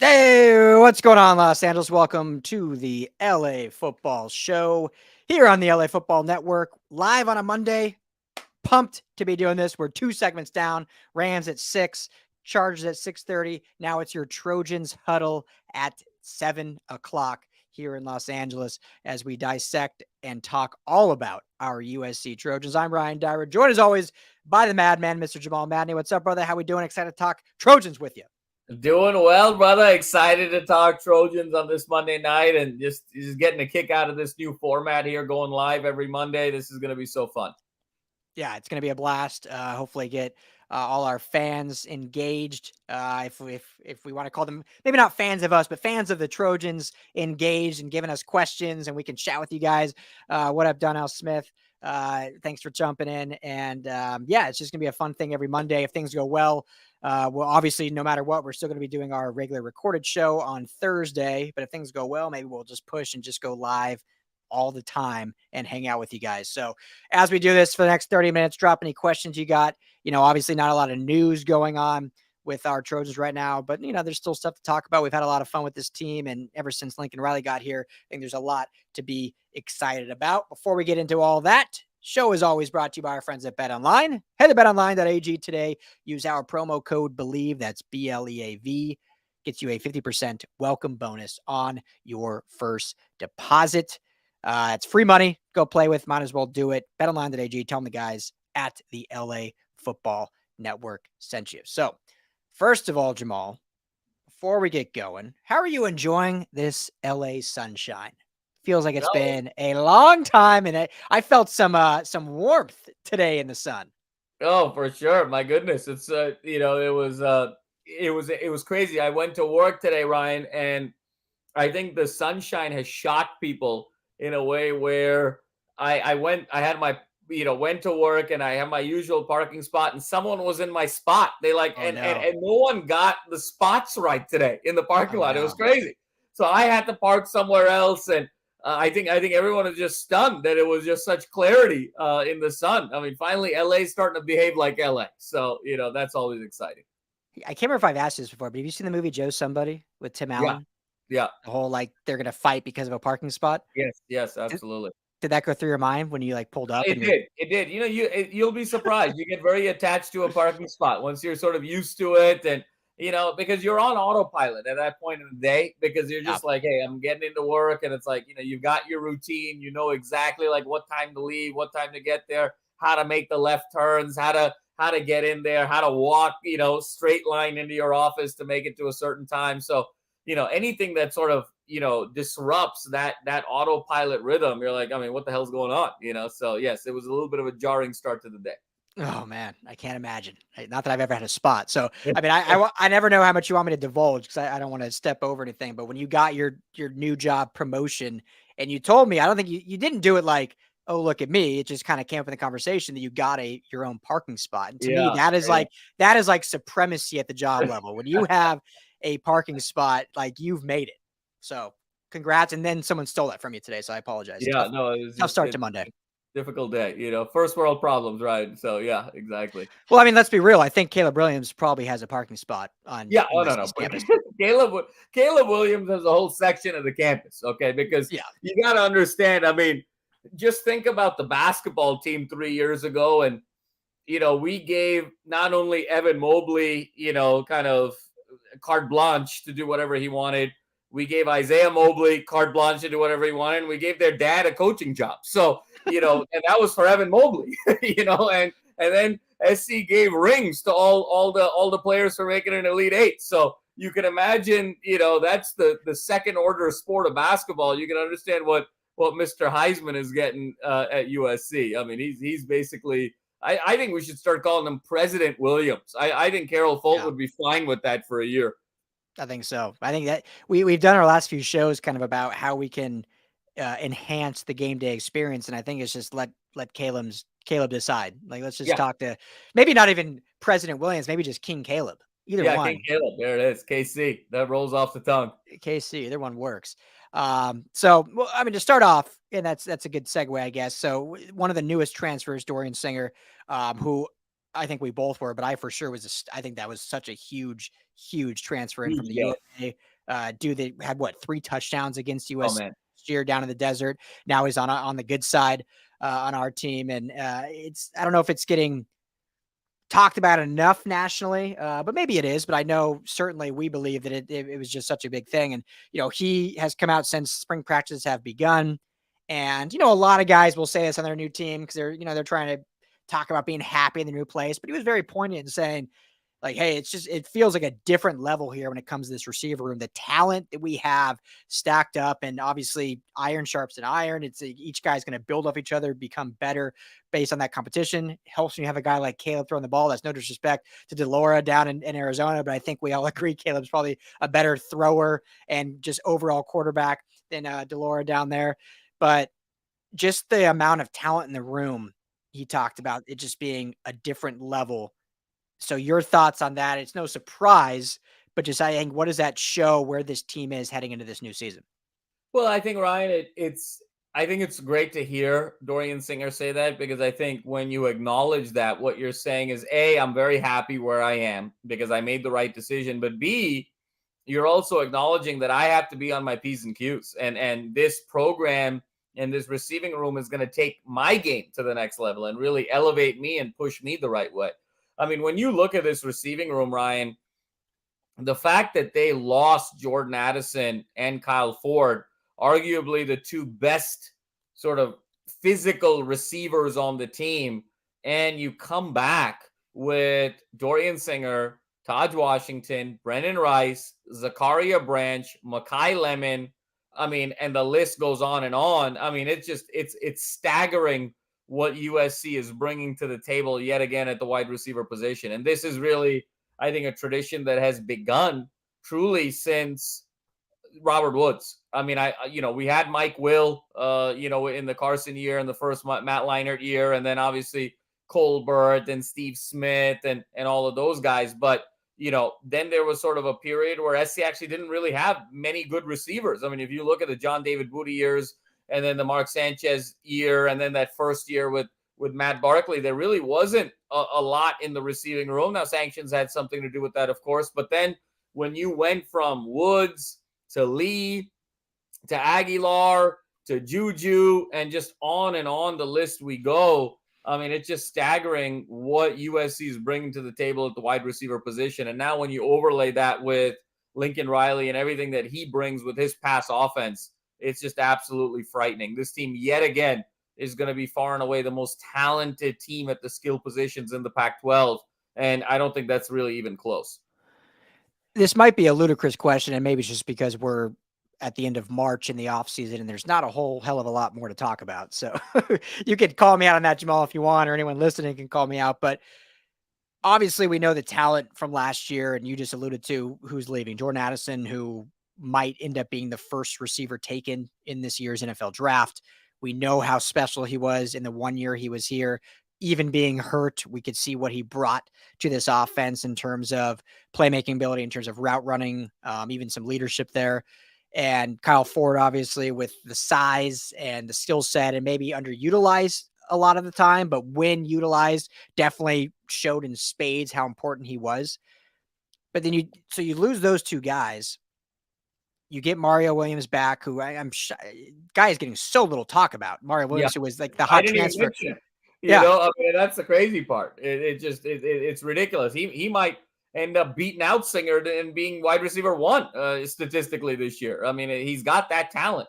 Hey, what's going on, Los Angeles? Welcome to the LA Football Show here on the LA Football Network, live on a Monday. Pumped to be doing this. We're 2 segments down. Rams at 6, Chargers at 6:30. Now it's your Trojans Huddle at 7 o'clock here in Los Angeles as we dissect and talk all about our USC Trojans. I'm Ryan Dyrud, joined as always by the madman, Mr. Jamal Madni. What's up, brother? How we doing? Excited to talk Trojans with you. Doing well, brother. Excited to talk Trojans on this Monday night and just getting a kick out of this new format here, going live every Monday. This is going to be so fun. Yeah, it's going to be a blast. Hopefully get all our fans engaged. If we want to call them, maybe not fans of us, but fans of the Trojans engaged and giving us questions, and we can chat with you guys. What up, Donnell Smith? Thanks for jumping in. And yeah, it's just going to be a fun thing every Monday. If things go well, obviously, no matter what, we're still going to be doing our regular recorded show on Thursday. But if things go well, maybe we'll just push and just go live all the time and hang out with you guys. So as we do this for the next 30 minutes, drop any questions you got. Obviously not a lot of news going on with our Trojans right now, but there's still stuff to talk about. We've had a lot of fun with this team, and ever since Lincoln Riley got here, I think there's a lot to be excited about. Before we get into all that, show is always brought to you by our friends at BetOnline. Head to betonline.ag today. Use our promo code BELIEVE. That's BLEAV. Gets you a 50% welcome bonus on your first deposit. It's free money. Go play with. Might as well do it. BetOnline.ag. Tell them the guys at the LA Football Network sent you. So, first of all, Jamal, before we get going, how are you enjoying this LA sunshine? Feels like it's been a long time, and I felt some warmth today in the sun. Oh, for sure. My goodness, it's it was crazy. I went to work today, Ryan, and I think the sunshine has shocked people in a way where I went to work and I have my usual parking spot and someone was in my spot. They and no one got the spots right today in the parking lot. No. It was crazy. So I had to park somewhere else. And I think everyone is just stunned that it was just such clarity in the sun. I mean, finally LA's starting to behave like LA. So, that's always exciting. I can't remember if I've asked this before, but have you seen the movie Joe Somebody with Tim Allen? Yeah. The whole, they're going to fight because of a parking spot. Yes, absolutely. Did that go through your mind when you pulled up? It did. You'll be surprised. You get very attached to a parking spot once you're sort of used to it. And, because you're on autopilot at that point in the day, because you're just like, hey, I'm getting into work. And it's like, you've got your routine, exactly what time to leave, what time to get there, how to make the left turns, how to get in there, how to walk, straight line into your office to make it to a certain time. So, anything that sort of, disrupts that autopilot rhythm, you're like, I mean, what the hell's going on? So yes, it was a little bit of a jarring start to the day. Oh man, I can't imagine. Not that I've ever had a spot. So, I mean, I never know how much you want me to divulge because I don't want to step over anything. But when you got your new job promotion and you told me, I don't think you didn't do it like, oh, look at me. It just kind of came up in the conversation that you got your own parking spot. And to me, that is like supremacy at the job level. When you have a parking spot, you've made it. So congrats. And then someone stole that from you today. So I apologize. Yeah, tough start to Monday. Difficult day, first world problems, right? So yeah, exactly. Well, I mean, let's be real. I think Caleb Williams probably has a parking spot on no. Campus. Caleb Williams has a whole section of the campus, okay? Because you got to understand, I mean, just think about the basketball team 3 years ago, and we gave not only Evan Mobley, kind of carte blanche to do whatever he wanted. We gave Isaiah Mobley carte blanche to do whatever he wanted. And we gave their dad a coaching job. So, and that was for Evan Mobley, and then SC gave rings to all the players for making an Elite Eight. So you can imagine, that's the second order sport of basketball. You can understand what Mr. Heisman is getting at USC. I mean, he's basically, I think we should start calling him President Williams. I think Carol Folt would be fine with that for a year. I think so. I think that we've done our last few shows kind of about how we can enhance the game day experience. And I think it's just let Caleb decide. Let's just talk to maybe not even President Williams, maybe just King Caleb. Either one. King Caleb. There it is. KC. That rolls off the tongue. KC. Either one works. So, well, I mean, to start off, and that's a good segue, I guess. So one of the newest transfers, Dorian Singer, who I think we both were, but I for sure I think that was such a huge transfer in from the USA. They had 3 touchdowns against USC man. last year down in the desert. Now he's on the good side on our team, and I don't know if it's getting talked about enough nationally, but maybe it is. But I know certainly we believe that it was just such a big thing. And, he has come out since spring practices have begun. And, a lot of guys will say this on their new team because they're trying to talk about being happy in the new place. But he was very poignant in saying, like, hey, it feels like a different level here when it comes to this receiver room. The talent that we have stacked up, and obviously iron sharps and iron. Each guy's going to build off each other, become better based on that competition. It helps when you have a guy like Caleb throwing the ball. That's no disrespect to Delora down in Arizona, but I think we all agree Caleb's probably a better thrower and just overall quarterback than Delora down there. But just the amount of talent in the room, he talked about it just being a different level. So your thoughts on that? It's no surprise, but just I think, what does that show where this team is heading into this new season? Well, I think, Ryan, I think it's great to hear Dorian Singer say that, because I think when you acknowledge that, what you're saying is, A, I'm very happy where I am because I made the right decision, but B, you're also acknowledging that I have to be on my P's and Q's, and this program and this receiving room is going to take my game to the next level and really elevate me and push me the right way. I mean, when you look at this receiving room, Ryan, the fact that they lost Jordan Addison and Kyle Ford, arguably the 2 best sort of physical receivers on the team, and you come back with Dorian Singer, Tahj Washington, Brendan Rice, Zachariah Branch, Makai Lemon. I mean, and the list goes on and on. I mean, it's staggering what USC is bringing to the table yet again at the wide receiver position. And this is really, I think, a tradition that has begun truly since Robert Woods. I mean, we had Mike Will, in the Carson year and the first Matt Leinart year, and then obviously Colbert and Steve Smith and all of those guys. But, then there was sort of a period where SC actually didn't really have many good receivers. I mean, if you look at the John David Booty years, and then the Mark Sanchez year, and then that first year with Matt Barkley, there really wasn't a lot in the receiving room. Now, sanctions had something to do with that, of course. But then when you went from Woods to Lee to Aguilar to Juju and just on the list we go, I mean, it's just staggering what USC is bringing to the table at the wide receiver position. And now when you overlay that with Lincoln Riley and everything that he brings with his pass offense, it's just absolutely frightening. This team, yet again, is going to be far and away the most talented team at the skill positions in the Pac-12. And I don't think that's really even close. This might be a ludicrous question, and maybe it's just because we're at the end of March in the offseason and there's not a whole hell of a lot more to talk about. So you could call me out on that, Jamal, if you want, or anyone listening can call me out. But obviously we know the talent from last year, and you just alluded to who's leaving. Jordan Addison, who might end up being the first receiver taken in this year's NFL draft. We know how special he was in the 1 year he was here. Even being hurt, we could see what he brought to this offense in terms of playmaking ability, in terms of route running, even some leadership there. And Kyle Ford, obviously, with the size and the skill set, and maybe underutilized a lot of the time, but when utilized, definitely showed in spades how important he was. But then you lose those 2 guys. You get Mario Williams back, who I'm guy is getting so little talk about. Mario Williams, who was like the hot transfer. I mean, that's the crazy part. It's ridiculous. He might end up beating out Singer and being wide receiver 1 statistically this year. I mean, he's got that talent.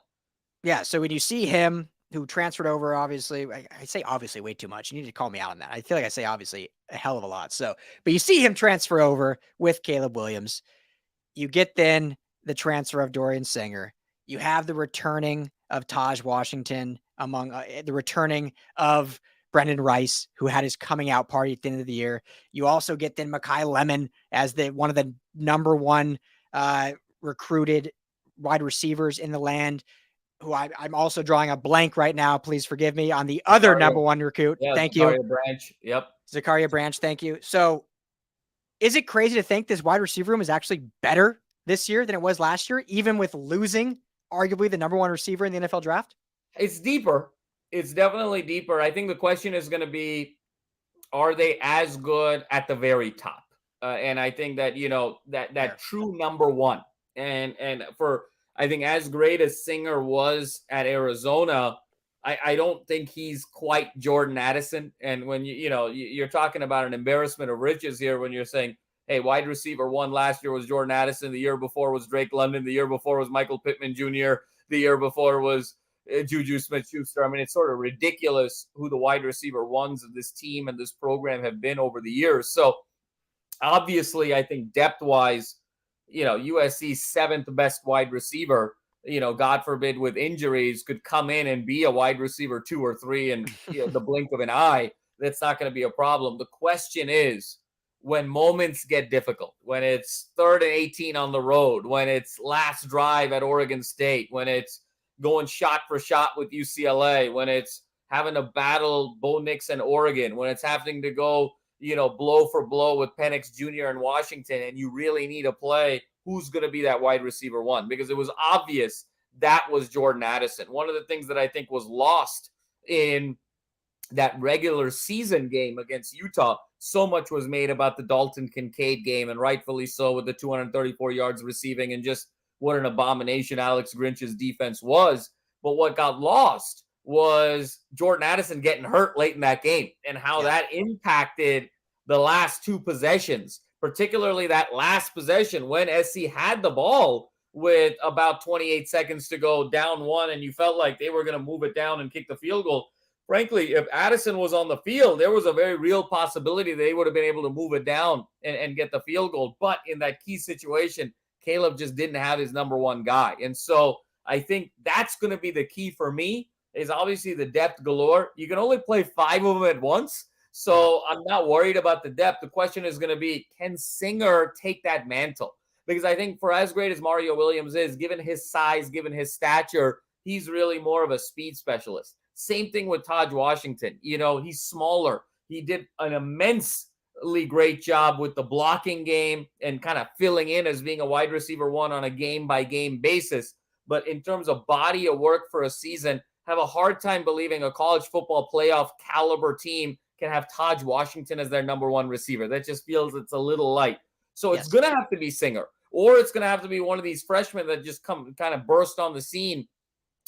Yeah. So when you see him, who transferred over, obviously, I say obviously way too much. You need to call me out on that. I feel like I say obviously a hell of a lot. So, but you see him transfer over with Caleb Williams. You get then the transfer of Dorian Singer. You have the returning of Tahj Washington, among the returning of Brendan Rice, who had his coming out party at the end of the year. You also get then Makai Lemon as one of the number 1 recruited wide receivers in the land, who I'm also drawing a blank right now. Please forgive me on the other number 1 recruit. Yeah, thank Zachariah you. Branch. Yep. Zachariah Branch. Thank you. So is it crazy to think this wide receiver room is actually better this year than it was last year, even with losing arguably the number 1 receiver in the NFL draft? It's deeper. It's definitely deeper. I think the question is going to be, are they as good at the very top? And I think that, that true number 1 And for, I think, as great as Singer was at Arizona, I don't think he's quite Jordan Addison. And when you're talking about an embarrassment of riches here when you're saying, hey, wide receiver 1 last year was Jordan Addison, the year before was Drake London, the year before was Michael Pittman Jr., the year before was Juju Smith-Schuster. I mean, it's sort of ridiculous who the wide receiver 1s of this team and this program have been over the years. So obviously, I think depth-wise, USC's 7th best wide receiver, God forbid with injuries, could come in and be a wide receiver 2 or 3 in the blink of an eye. That's not going to be a problem. The question is, when moments get difficult, when it's 3rd and 18 on the road, when it's last drive at Oregon State, when it's going shot for shot with UCLA, when it's having to battle Bo Nix and Oregon, when it's having to go, blow for blow with Penix Jr. in Washington, and you really need a play, who's going to be that wide receiver 1? Because it was obvious that was Jordan Addison. One of the things that I think was lost in that regular season game against Utah, so much was made about the Dalton Kincaid game, and rightfully so, with the 234 yards receiving and just what an abomination Alex Grinch's defense was. But what got lost was Jordan Addison getting hurt late in that game and how that impacted the last 2 possessions, particularly that last possession when SC had the ball with about 28 seconds to go, down 1, and you felt like they were going to move it down and kick the field goal. Frankly, if Addison was on the field, there was a very real possibility they would have been able to move it down and get the field goal. But in that key situation, Caleb just didn't have his number 1 guy. And so I think that's going to be the key for me, is obviously the depth galore. You can only play 5 of them at once. So I'm not worried about the depth. The question is going to be, can Singer take that mantle? Because I think for as great as Mario Williams is, given his size, given his stature, he's really more of a speed specialist. Same thing with Tahj Washington. He's smaller. He did an immensely great job with the blocking game and kind of filling in as being a wide receiver 1 on a game-by-game basis. But in terms of body of work for a season, have a hard time believing a college football playoff caliber team can have Tahj Washington as their number 1 receiver. That just feels it's a little light. So it's going to have to be Singer, or it's going to have to be one of these freshmen that just kind of burst on the scene.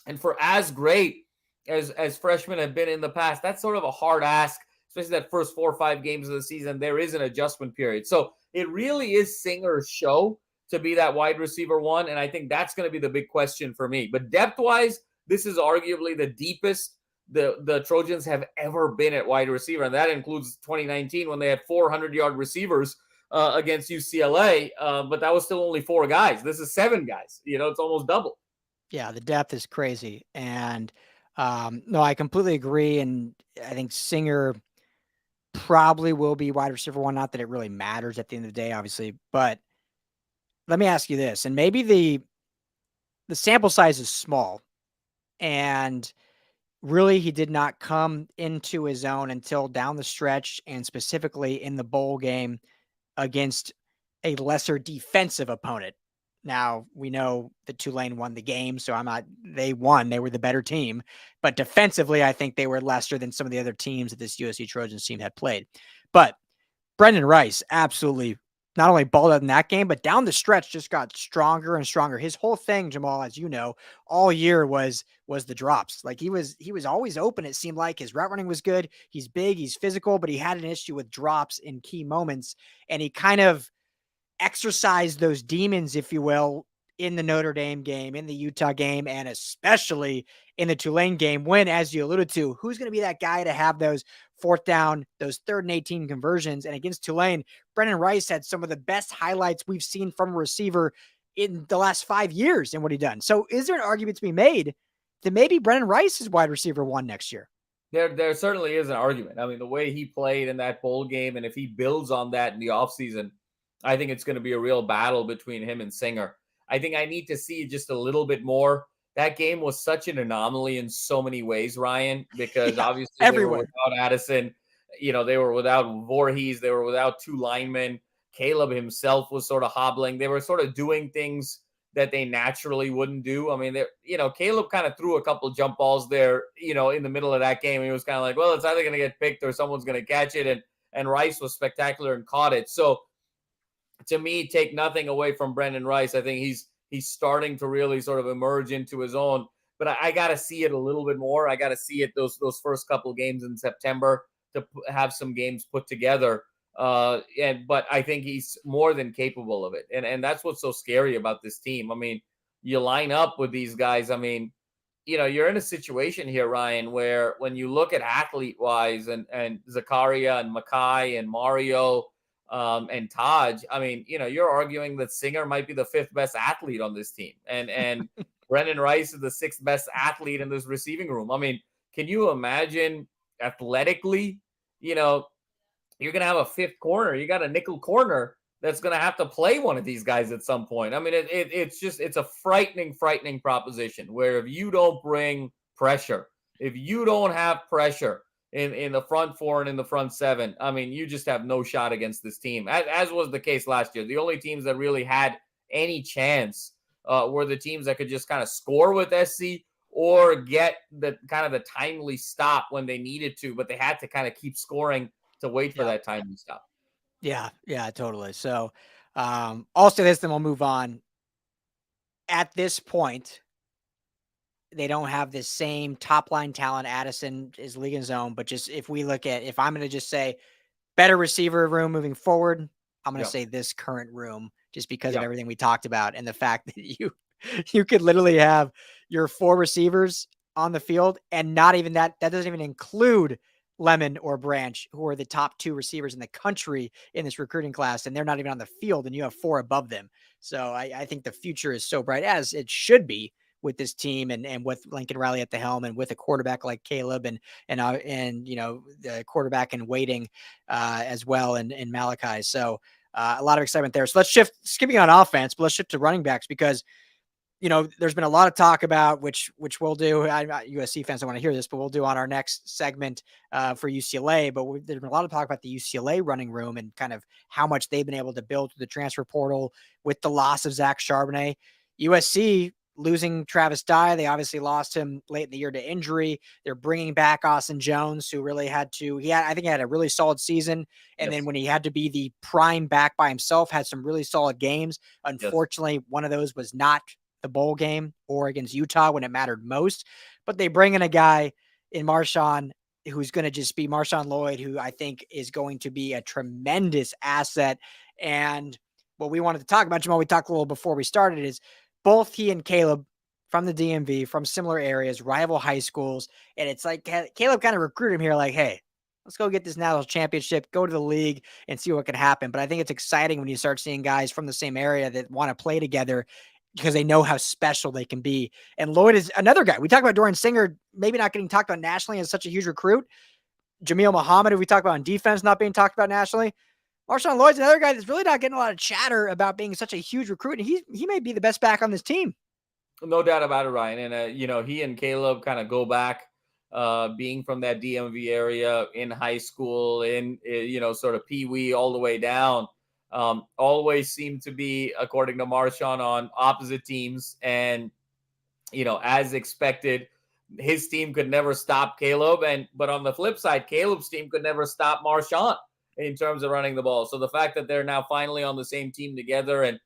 And for as great as freshmen have been in the past, that's sort of a hard ask, especially that first 4 or 5 games of the season. There is an adjustment period. So it really is Singer's show to be that wide receiver 1. And I think that's going to be the big question for me. But depth-wise, this is arguably the deepest the Trojans have ever been at wide receiver. And that includes 2019 when they had 400-yard receivers against UCLA. But that was still only 4 guys. This is 7 guys. It's almost double. Yeah, the depth is crazy. And no, I completely agree. And I think Singer probably will be wide receiver 1. Not that it really matters at the end of the day, obviously. But let me ask you this. And maybe the sample size is small. And really, he did not come into his own until down the stretch, and specifically in the bowl game against a lesser defensive opponent. Now, we know that Tulane won the game, so they won. They were the better team. But defensively, I think they were lesser than some of the other teams that this USC Trojans team had played. But Brenden Rice absolutely not only balled out in that game, but down the stretch just got stronger and stronger. His whole thing, Jamal, as you know, all year was the drops. Like he was always open. It seemed like his route running was good. He's big, he's physical, but he had an issue with drops in key moments. And he kind of exercised those demons, if you will, in the Notre Dame game, in the Utah game, and especially in the Tulane game when, as you alluded to, who's going to be that guy to have those 4th down, those 3rd and 18 conversions? And against Tulane, Brenden Rice had some of the best highlights we've seen from a receiver in the last 5 years in what he done. So is there an argument to be made that maybe Brenden Rice is wide receiver 1 next year? There certainly is an argument. I mean, the way he played in that bowl game, and if he builds on that in the offseason, I think it's going to be a real battle between him and Singer. I think I need to see just a little bit more. That game was such an anomaly in so many ways, Ryan, because obviously everyone. They were without Addison. They were without Voorhees. They were without 2 linemen. Caleb himself was sort of hobbling. They were sort of doing things that they naturally wouldn't do. I mean, Caleb kind of threw a couple jump balls there, in the middle of that game. He was kind of like, well, it's either going to get picked or someone's going to catch it. And Rice was spectacular and caught it. So to me, take nothing away from Brenden Rice. I think he's starting to really sort of emerge into his own. But I got to see it a little bit more. I got to see it those first couple games in September to have some games put together. But I think he's more than capable of it. And that's what's so scary about this team. I mean, you line up with these guys. I mean, you're in a situation here, Ryan, where when you look at athlete-wise and Zachariah and Makai and Mario and Tahj, I mean, you're arguing that Singer might be the 5th best athlete on this team. And Brendan Rice is the 6th best athlete in this receiving room. I mean, can you imagine athletically, you're going to have a 5th corner. You got a nickel corner that's going to have to play one of these guys at some point. I mean, it's a frightening proposition where if you don't bring pressure, if you don't have pressure in the front 4 and in the front 7, I mean, you just have no shot against this team, as was the case last year. The only teams that really had any chance were the teams that could just kind of score with SC or get the kind of the timely stop when they needed to, but they had to kind of keep scoring to wait for that timely stop. Yeah, totally. So I'll say this, then we'll move on. At this point, they don't have the same top line talent. Addison is league in his own, but just if I'm going to just say better receiver room moving forward, I'm going to say this current room just because of everything we talked about and the fact that you could literally have your 4 receivers on the field and not even that doesn't even include Lemon or Branch, who are the top 2 receivers in the country in this recruiting class, and they're not even on the field, and you have 4 above them. So I think the future is so bright, as it should be with this team and with Lincoln Riley at the helm and with a quarterback like Caleb and the quarterback in waiting as well and Malachi. So a lot of excitement there. So let's skipping on offense, but let's shift to running backs because there's been a lot of talk about which we'll do. USC fans don't want to hear this, but we'll do on our next segment for UCLA. But there's been a lot of talk about the UCLA running room and kind of how much they've been able to build through the transfer portal with the loss of Zach Charbonnet. USC losing Travis Dye. They obviously lost him late in the year to injury. They're bringing back Austin Jones, who really I think he had a really solid season. And then when he had to be the prime back by himself, had some really solid games. Unfortunately, one of those was not the bowl game or against Utah when it mattered most, but they bring in a guy in Marshawn who's going to just be Marshawn Lloyd, who I think is going to be a tremendous asset. And what we wanted to talk about, Jamal, we talked a little before we started, is both he and Caleb from the DMV, from similar areas, rival high schools. And it's like Caleb kind of recruited him here like, hey, let's go get this national championship, go to the league and see what can happen. But I think it's exciting when you start seeing guys from the same area that want to play together because they know how special they can be. And Lloyd is another guy. We talk about Dorian Singer, maybe not getting talked about nationally as such a huge recruit. Jameel Muhammad, who we talk about on defense, not being talked about nationally. Marshawn Lloyd's another guy that's really not getting a lot of chatter about being such a huge recruit. And he may be the best back on this team. No doubt about it, Ryan. And, he and Caleb kind of go back being from that DMV area in high school, in, sort of Pee-wee all the way down. Always seem to be, according to Marshawn, on opposite teams. And, as expected, his team could never stop Caleb. But on the flip side, Caleb's team could never stop Marshawn in terms of running the ball. So the fact that they're now finally on the same team together, and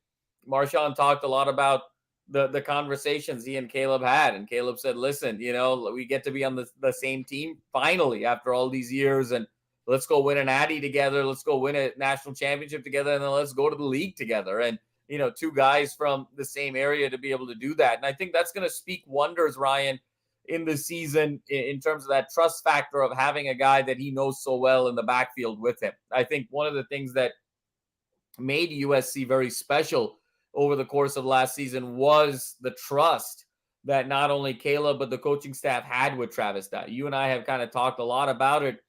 Marshawn talked a lot about the conversations he and Caleb had. And Caleb said, listen, we get to be on the same team finally after all these years. And let's go win an Addy together. Let's go win a national championship together. And then let's go to the league together. And, 2 guys from the same area to be able to do that. And I think that's going to speak wonders, Ryan, in the season in terms of that trust factor of having a guy that he knows so well in the backfield with him. I think one of the things that made USC very special over the course of last season was the trust that not only Caleb, but the coaching staff had with Travis Dye. You and I have kind of talked a lot about it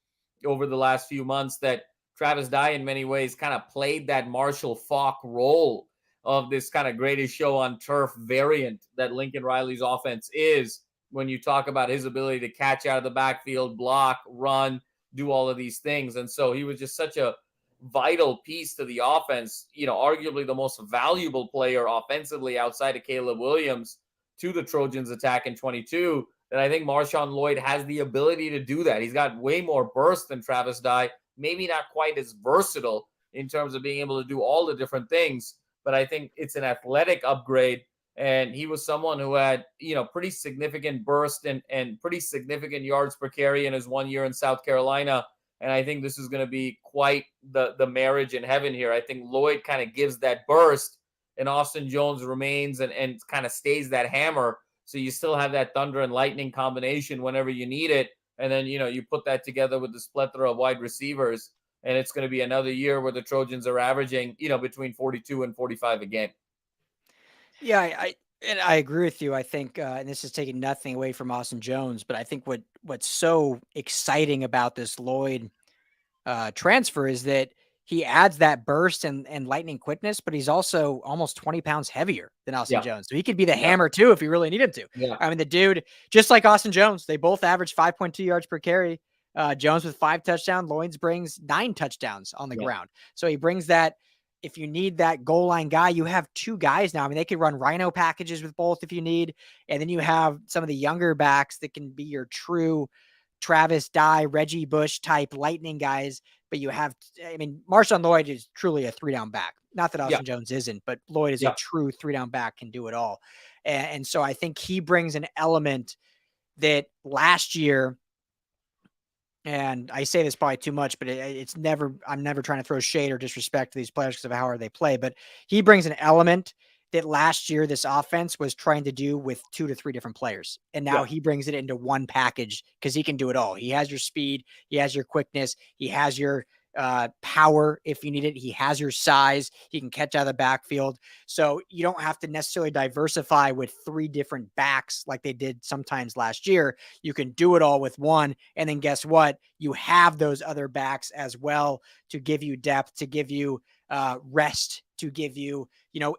over the last few months, that Travis Dye in many ways kind of played that Marshall Faulk role of this kind of greatest show on turf variant that Lincoln Riley's offense is, when you talk about his ability to catch out of the backfield, block, run, do all of these things. And so he was just such a vital piece to the offense, arguably the most valuable player offensively outside of Caleb Williams to the Trojans attack in 22, that I think Marshawn Lloyd has the ability to do that. He's got way more burst than Travis Dye, maybe not quite as versatile in terms of being able to do all the different things, but I think it's an athletic upgrade And he was someone who had, pretty significant burst and pretty significant yards per carry in his 1 year in South Carolina. And I think this is going to be quite the marriage in heaven here. I think Lloyd kind of gives that burst, and Austin Jones remains and kind of stays that hammer. So you still have that thunder and lightning combination whenever you need it. And then, you put that together with the plethora of wide receivers, and it's going to be another year where the Trojans are averaging, between 42 and 45 a game. Yeah, I agree with you. I think, and this is taking nothing away from Austin Jones, but I think what's so exciting about this Lloyd transfer is that he adds that burst and lightning quickness, but he's also almost 20 pounds heavier than Austin Jones. So he could be the hammer too if he really needed to. Yeah. I mean, the dude, just like Austin Jones, they both average 5.2 yards per carry. Jones with 5 touchdowns, Lloyd brings 9 touchdowns on the ground. So he brings that. If you need that goal line guy, you have 2 guys now. I mean, they could run rhino packages with both if you need. And then you have some of the younger backs that can be your true Travis Dye, Reggie Bush type lightning guys. But you have, I mean, Marshawn Lloyd is truly a 3-down back. Not that Austin Jones isn't, but Lloyd is a true 3-down back, can do it all. And so I think he brings an element that last year, and I say this probably too much, but I'm never trying to throw shade or disrespect to these players because of how hard they play, but he brings an element that last year this offense was trying to do with 2 to 3 different players. And now he brings it into one package because he can do it all. He has your speed. He has your quickness. He has your power if you need it. He has your size. He can catch out of the backfield. So you don't have to necessarily diversify with 3 different backs like they did sometimes last year. You can do it all with one. And then guess what? You have those other backs as well to give you depth, to give you rest, to give you,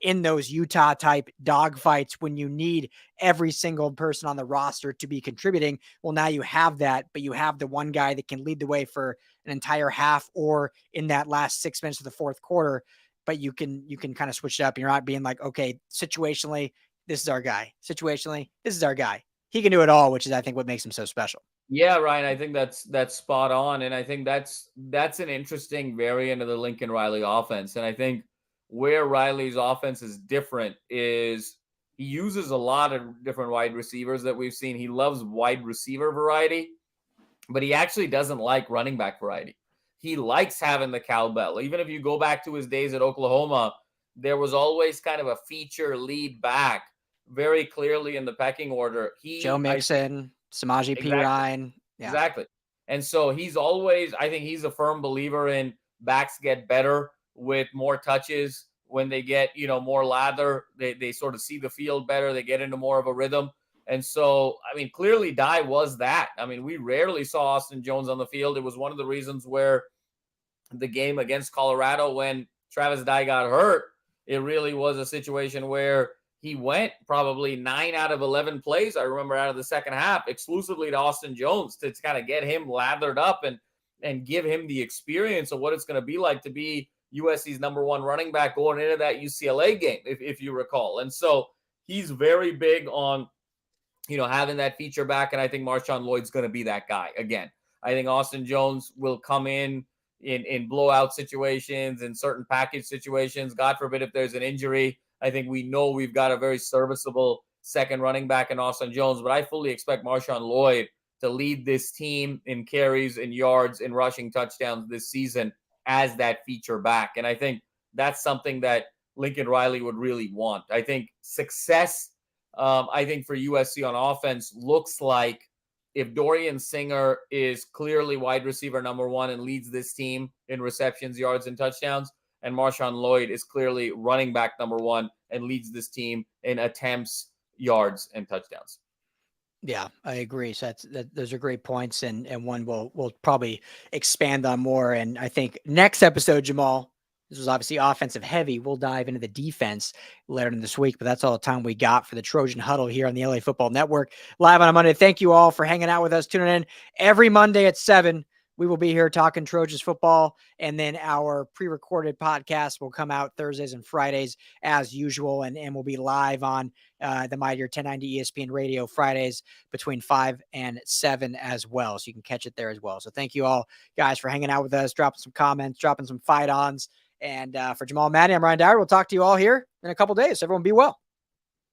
in those Utah type dogfights when you need every single person on the roster to be contributing. Well, now you have that, but you have the one guy that can lead the way for an entire half or in that last 6 minutes of the fourth quarter. But you can kind of switch it up. You're not being like, okay, situationally, this is our guy. Situationally, this is our guy. He can do it all, which is, I think, what makes him so special. Yeah, Ryan, I think that's spot on. And I think that's an interesting variant of the Lincoln Riley offense. And I think where Riley's offense is different is he uses a lot of different wide receivers that we've seen. He loves wide receiver variety, but he actually doesn't like running back variety. He likes having the cowbell. Even if you go back to his days at Oklahoma, there was always kind of a feature lead back very clearly in the pecking order. Joe Mixon, Samaje Perine. Yeah. Exactly. And so I think he's a firm believer in backs get better with more touches. When they get, more lather, they sort of see the field better. They get into more of a rhythm. And so, I mean, clearly Dye was that. I mean, we rarely saw Austin Jones on the field. It was one of the reasons where the game against Colorado, when Travis Dye got hurt, it really was a situation where he went probably 9 out of 11 plays, I remember, out of the second half, exclusively to Austin Jones to kind of get him lathered up and give him the experience of what it's going to be like to be USC's number 1 running back going into that UCLA game, if you recall. And so he's very big on, having that feature back. And I think Marshawn Lloyd's going to be that guy again. I think Austin Jones will come in blowout situations, in certain package situations. God forbid if there's an injury. I think we know we've got a very serviceable second running back in Austin Jones, but I fully expect Marshawn Lloyd to lead this team in carries and yards and rushing touchdowns this season as that feature back. And I think that's something that Lincoln Riley would really want. I think success, I think for USC on offense looks like if Dorian Singer is clearly wide receiver number 1 and leads this team in receptions, yards, and touchdowns, and Marshawn Lloyd is clearly running back number 1 and leads this team in attempts, yards, and touchdowns. Yeah, I agree. So those are great points, and one we'll probably expand on more. And I think next episode, Jamal, this was obviously offensive heavy. We'll dive into the defense later in this week, but that's all the time we got for the Trojan Huddle here on the LA Football Network, live on a Monday. Thank you all for hanging out with us, tuning in every Monday at 7. We will be here talking Trojans football, and then our pre-recorded podcast will come out Thursdays and Fridays as usual, and we'll be live on the Mightier 1090 ESPN Radio Fridays between 5 and 7 as well, so you can catch it there as well. So thank you all, guys, for hanging out with us, dropping some comments, dropping some fight-ons, and for Jamal and Madni, I'm Ryan Dyrud. We'll talk to you all here in a couple days. Everyone be well.